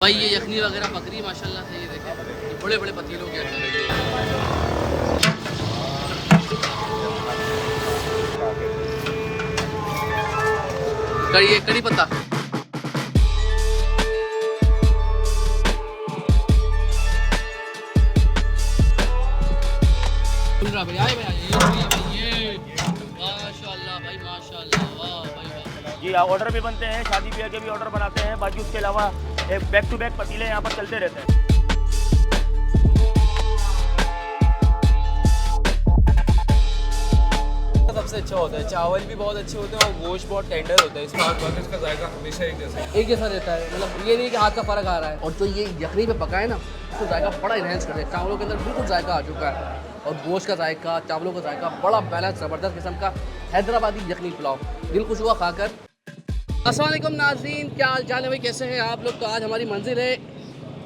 भाई ये यखनी वगैरह बकरी माशाल्लाह से, ये देखें ये बड़े बड़े पतीलों के अंदर है। कड़ी पत्ता सुन रहा भाई, आए भाई ये माशाल्लाह भाई, माशाल्लाह, वाह भाई वाह। जी ऑर्डर भी बनते हैं, शादी ब्याह के भी ऑर्डर बनाते हैं। बाकी उसके अलावा एक बैक टू बैक पतीले यहाँ पर चलते रहते हैं। सबसे अच्छा होता है, चावल भी बहुत अच्छे होते हैं और गोश्त बहुत टेंडर होता है। इसका जायका हमेशा एक जैसा रहता है, मतलब ये नहीं कि हाथ का फ़र्क आ रहा है। और जो ये यखनी पे पका है ना, उसको जायका बड़ा इन्हेंस कर है। चावलों के अंदर बिल्कुल जायका आ चुका है और गोश्त का जायका, चावलों का जायका बड़ा बैलेंस, ज़बरदस्त किस्म का हैदराबादी यखनी पुलाव, दिल खुश हुआ खाकर। अस्सलाम वालेकुम नाज़रीन, क्या हाल चाल है भाई, कैसे हैं आप लोग। तो आज हमारी मंजिल है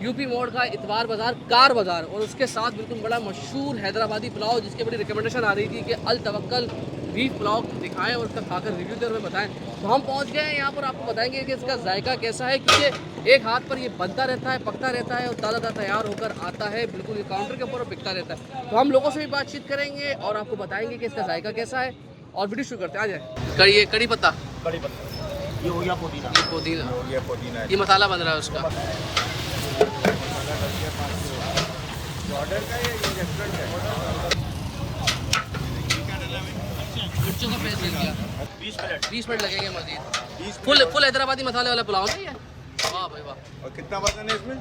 यूपी मोड़ का इतवार बाज़ार, कार बाज़ार, और उसके साथ बिल्कुल बड़ा मशहूर हैदराबादी पुलाव, जिसकी बड़ी रिकमेंडेशन आ रही थी कि अल तवक्कल बीफ पुलाव दिखाएं और उसका खाकर रिव्यू दें और हमें बताएं। तो हम पहुंच गए हैं यहाँ पर, आपको बताएंगे कि इसका जायका कैसा है, क्योंकि एक हाथ पर ये बनता रहता है, पकता रहता है और ताज़ा तैयार होकर आता है, बिल्कुल ये काउंटर के ऊपर बिकता रहता है। तो हम लोगों से भी बातचीत करेंगे और आपको बताएंगे कि इसका जायका कैसा है। और वीडियो शुरू करते हैं, आ जाए। कड़ी पत्ता, कड़ी पत्ता, ये हो गया पुदीना, पुदीना, ये मसाला बन रहा है उसका। मिर्चों का पेस्ट मिल गया, 20 मिनट लगेंगे मजीद। फुल हैदराबादी मसाले वाला पुलाव नहीं है। वाह भाई वाह। और कितना वजन है इसमें?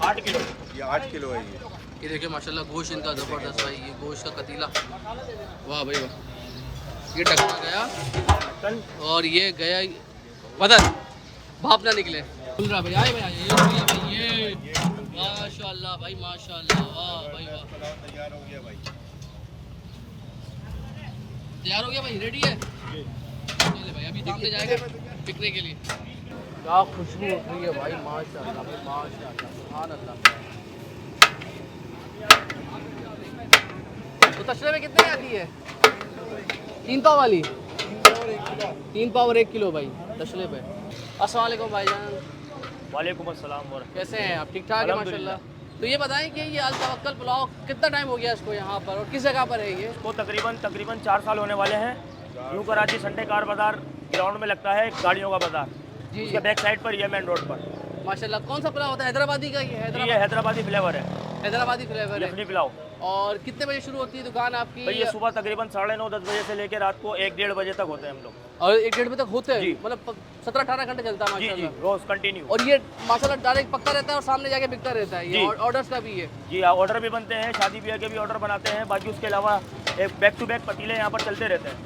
8 किलो। ये 8 किलो है ये देखिए माशाल्लाह, गोश्त इनका ज़बरदस्त भाई, ये गोश्त का कतीला, वाह भाई वाह। ये ढकना गया और ये गया बदन, भाप ना निकले। खुल रहा भाई, आए भाई ये माशाल्लाह भाई, माशाल्लाह, वाह भाई वाह। तैयार हो गया भाई, तैयार हो गया भाई, रेडी है। चले भाई, अभी सामने जाएगा बिकने के लिए। क्या खुशबू उठ रही है भाई, माशाल्लाह भाई, माशाल्लाह, सुभान अल्लाह। तो तशरे में कितने आती है? 3 पाव वाली, 3 पाव और 1 किलो भाई तशरे पे। अस्सलाम वालेकुम भाईजान। वालेकुम अस्सलाम। और कैसे हैं आप? ठीक ठाक है माशाल्लाह। तो ये बताएं कि ये अल तवक्कल पुलाव कितना टाइम हो गया इसको यहाँ पर और किस जगह पर है ये? वो तकरीबन 4 साल होने वाले हैं। न्यू कराची संडे कार बाज़ार ग्राउंड में लगता है, गाड़ियों का बाज़ार, जी उसके बैक साइड पर, ये मेन रोड पर। माशाल्लाह। कौन सा पुलाव होता है? हैदराबादी का ये ये हैदराबादी फ्लेवर है, हैदराबादी फ्लेवर है। यखनी पुलाव। और कितने बजे शुरू होती है दुकान आपकी? भाई ये सुबह तकरीबन 9:30-10 बजे से लेकर रात को 1-1:30 बजे तक होते हैं हम लोग। और 1-1:30 बजे तक होते हैं, जी। मतलब 17-18 घंटे चलता है जी जी, माशाल्लाह। रोज कंटिन्यू। और ये माशाल्लाह डायरेक्ट पकता रहता है और सामने जाके बिकता रहता है, ये जी। ऑर्डर्स का भी है। जी ऑर्डर भी बनते हैं, शादी ब्याह के भी ऑर्डर बनाते हैं। बाकी उसके अलावा एक बैक टू बैक पतीले यहाँ पर चलते रहते हैं,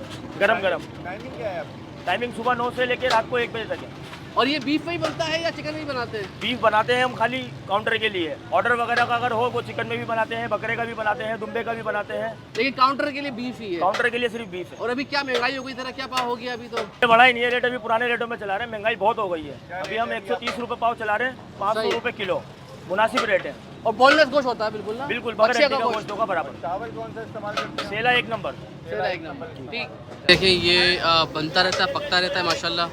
गरम गरम। टाइमिंग क्या है आपकी? टाइमिंग सुबह 9 से लेकर रात को 1 बजे तक है। और ये बीफ में ही बनता है या चिकन में ही बनाते हैं? बीफ बनाते हैं हम खाली काउंटर के लिए। ऑर्डर वगैरह का अगर हो वो चिकन में भी बनाते हैं, बकरे का भी बनाते हैं, दुम्बे का भी बनाते हैं। लेकिन काउंटर के लिए बीफ ही है। काउंटर के लिए सिर्फ बीफ है। और अभी क्या महंगाई हो गई, तरह क्या भाव हो गया अभी? तो ये बड़ा ही नहीं है रेट, अभी पुराने रेटों में चला रहे हैं। महंगाई बहुत हो गई है। अभी हम 130 रुपये पाव चला रहे हैं, 500 रुपये किलो, मुनासिब रेट है। और बोनलेस गोश्त होता है बिल्कुल ना? बिल्कुल बच्चे बकरे का का गोश्त। गोश्त होगा बराबर। चावल कौन सा इस्तेमाल करते हैं? सेला 1 नंबर। चला 1 नंबर, ठीक। देखिए ये बनता रहता है, पकता रहता है माशाल्लाह,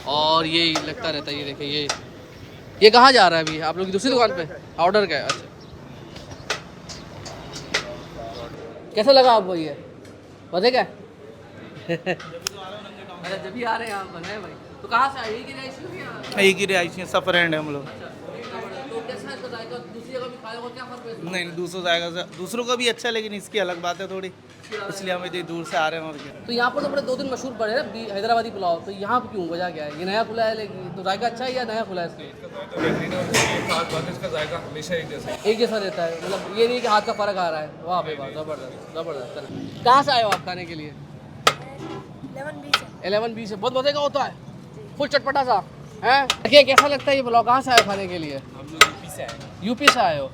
और ये लगता रहता है। ये देखिए ये कहाँ जा रहा है अभी? आप लोग की दूसरी दुकान पे ऑर्डर का है? अच्छा, कैसा लगा आपको ये? पता क्या? अरे जब भी आ रहे हैं आप बनाए भाई। तो कहाँ से आए? यही की रिहायशी हो या? एक ही रिहायशी सब फ्रेंड है हम लोग। तो कैसा है इसका जायका? दूसरी जगह भी खाया होगा, क्या फर्क है? नहीं दूसरों जाएगा दूसरों का भी अच्छा है, लेकिन इसकी अलग बात है थोड़ी, इसलिए हम इतनी दूर से आ रहे हैं। और क्या, तो यहाँ पर तो बड़े 2 दिन मशहूर पड़े हैं हैदराबादी पुलाव, तो यहाँ पर क्यों, वजह क्या है? ये नया खुला है, लेकिन तो जायका अच्छा है या नया खुला है इसका? इसका जायका हमेशा एक जैसा एक जैसा रहता है, मतलब ये नहीं कि हाथ का फर्क आ रहा है। वाह भाई वाह, जबरदस्त जबरदस्त। चलो, कहाँ से आए हो आप खाने के लिए? 11-20 है। बहुत मजे का होता है, फुल चटपटा सा है। देखिए कैसा लगता है ये पुलाव? कहाँ से आए हो खाने के लिए? हम लोग यूपी से आए। यूपी से आए हो,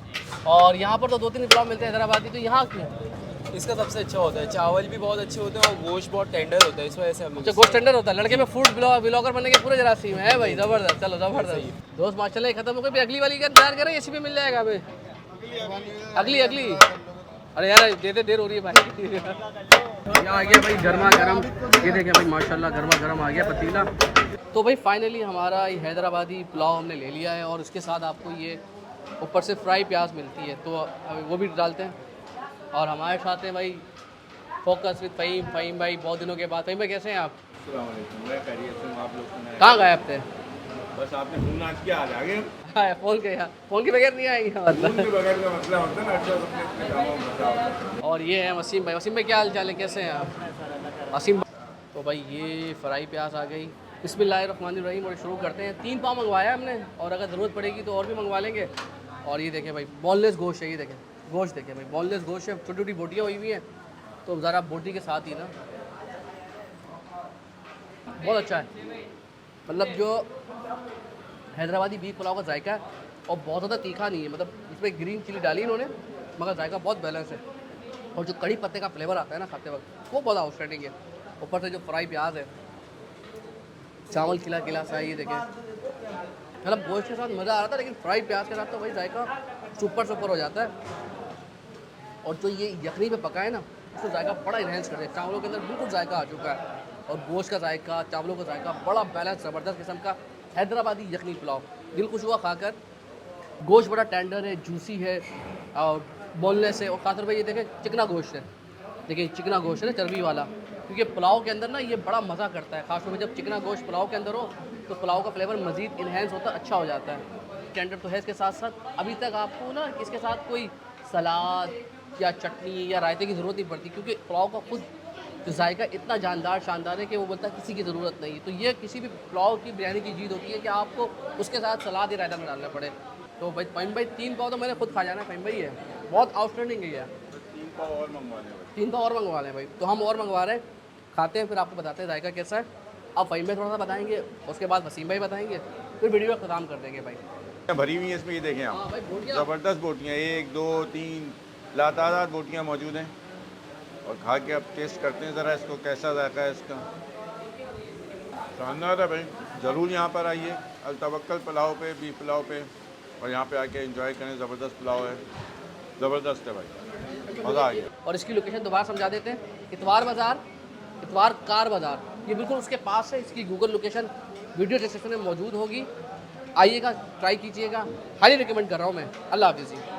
और यहाँ पर तो 2-3 पुलाव मिलते हैं हैदराबादी, तो यहाँ क्यों? इसका सबसे अच्छा होता है, चावल भी बहुत अच्छे होते हैं और गोश्त बहुत टेंडर होता है, इस वजह से हम अच्छा, गोश्त टेंडर होता है। लड़के में फूड ब्लॉगर बनने के पूरे जरासीम है भाई, जबरदस्त। चलो जबरदस्त दोस्त, माशाल्लाह खत्म हो गई। अगली वाली का इंतजार करें, इसी पे मिल जाएगा अभी। अगली अरे यार देते देर हो रही है भाई। ये आ गया भाई गर्मा गर्म, ये देखें भाई माशाल्लाह गर्मा गर्म आ गया पतीला। तो भाई फाइनली हमारा ये हैदराबादी पुलाव हमने ले लिया है और उसके साथ आपको ये ऊपर से फ्राई प्याज मिलती है, तो अभी वो भी डालते हैं। और हमारे साथ हैं भाई फोकस विद फ़हीम। फ़हीम भाई बहुत दिनों के बाद। फ़हीम भाई कैसे हैं आप? मैं खैरियत से हूँ, आप लोग सुनाएं। कहाँ गए थे? बस आपने फोन आज किया, आज आ गए। हाँ फ़ोन के बगैर नहीं आएंगे फोन मतलब। के बगैर का मसला होता है ना, अच्छा अपने अपने कामों में मसला होता है। और ये है वसीम भाई। वसीम भाई क्या हाल चाल है, कैसे हैं आप? वसीम तो भाई ये फ्राई प्याज आ गई। बिस्मिल्लाहिर्रहमानिर्रहीम। और शुरू करते हैं। 3 पाव मंगवाया हमने और अगर ज़रूरत पड़ेगी तो और भी मंगवा लेंगे। और ये देखें भाई बोनलेस गोश्त है, ये देखें गोश्त देखें भाई बोनलेस गोश्त है, छोटी छोटी बोटियाँ हुई हुई हैं, तो ज़रा बोटी के साथ ही ना बहुत अच्छा है। मतलब जो हैदराबादी बीफ पुलाव का जायका है और बहुत ज़्यादा तीखा नहीं है, मतलब इसमें ग्रीन चिली डाली इन्होंने मगर जायका बहुत बैलेंस है। और जो कड़ी पत्ते का फ्लेवर आता है ना खाते वक्त वो बहुत आउटस्टैंडिंग है। ऊपर से जो फ्राई प्याज है, चावल खिला खिला सा, ये देखें मतलब गोश्त के साथ मज़ा आ रहा था, लेकिन फ्राई प्याज के साथ तो भाई जायका सुपर सुपर हो जाता है। और जो ये यखनी पे पका है ना उसको जायका बड़ा इन्हेंस कर दिया। चावलों के अंदर बिल्कुल जायका आ चुका है और गोश्त का जायका, चावलों का जायका बड़ा बैलेंस ज़बरदस्त किस्म का हैदराबादी यखनी पुलाव। दिल खुश हुआ खाकर। गोश्त बड़ा टेंडर है, जूसी है और बोनलेस है। और खातर भाई ये देखें चिकना गोश्त है, देखिए चिकना गोश्त है ना चर्बी वाला, क्योंकि पुलाव के अंदर ना ये बड़ा मज़ा करता है। खासतौर पर जब चिकना गोश्त पुलाव के अंदर हो तो पुलाव का फ्लेवर मज़ीद इन्हेंस होता है, अच्छा हो जाता है। टेंडर तो है इसके साथ साथ। अभी तक आपको ना इसके साथ कोई सलाद या चटनी या रायते की ज़रूरत नहीं पड़ती, क्योंकि पुलाव का खुद जो जायका इतना जानदार शानदार है कि वो बोलता है किसी की ज़रूरत नहीं। तो ये किसी भी पुलाव की बिरयानी की जीत होती है कि आपको उसके साथ सलाद या रायता में डालना पड़े। तो भाई फ़हीम भाई 3 पाव तो मैंने खुद खा जाना है। फ़हीम भाई है बहुत आउटस्टैंडिंग है। 3 पाव और मंगवाने हैं। 3 पाव और मंगवा लें भाई। तो हम और मंगवा रहे हैं, खाते हैं फिर आपको बताते हैं जायका कैसा है। अब फ़हीम भाई थोड़ा सा बताएंगे, उसके बाद वसीम भाई बताएंगे, फिर वीडियो का ख़त्म कर देंगे भाई। भरी हुई है इसमें, ये देखें हाँ आप, भाई बोटियाँ ज़बरदस्त बोटियाँ, 1 2 3 लातादार बोटियाँ मौजूद हैं। और खा के अब टेस्ट करते हैं ज़रा इसको, कैसा जायका है इसका। शानदार है भाई, ज़रूर यहाँ पर आइए अल तवक्कल पुलाव पे, बीफ पुलाव पे, और यहाँ पे आके एंजॉय करें। ज़बरदस्त पुलाव है, ज़बरदस्त है भाई, मज़ा आ गया। और इसकी लोकेशन दोबारा समझा देते हैं। इतवार बाज़ार, इतवार कार बाज़ार, ये बिल्कुल उसके पास है। इसकी गूगल लोकेशन वीडियो डिस्क्रिप्शन में मौजूद होगी। आइएगा, ट्राई कीजिएगा, हाईली रिकमेंड कर रहा हूँ मैं। अल्लाह हाफ़िज़।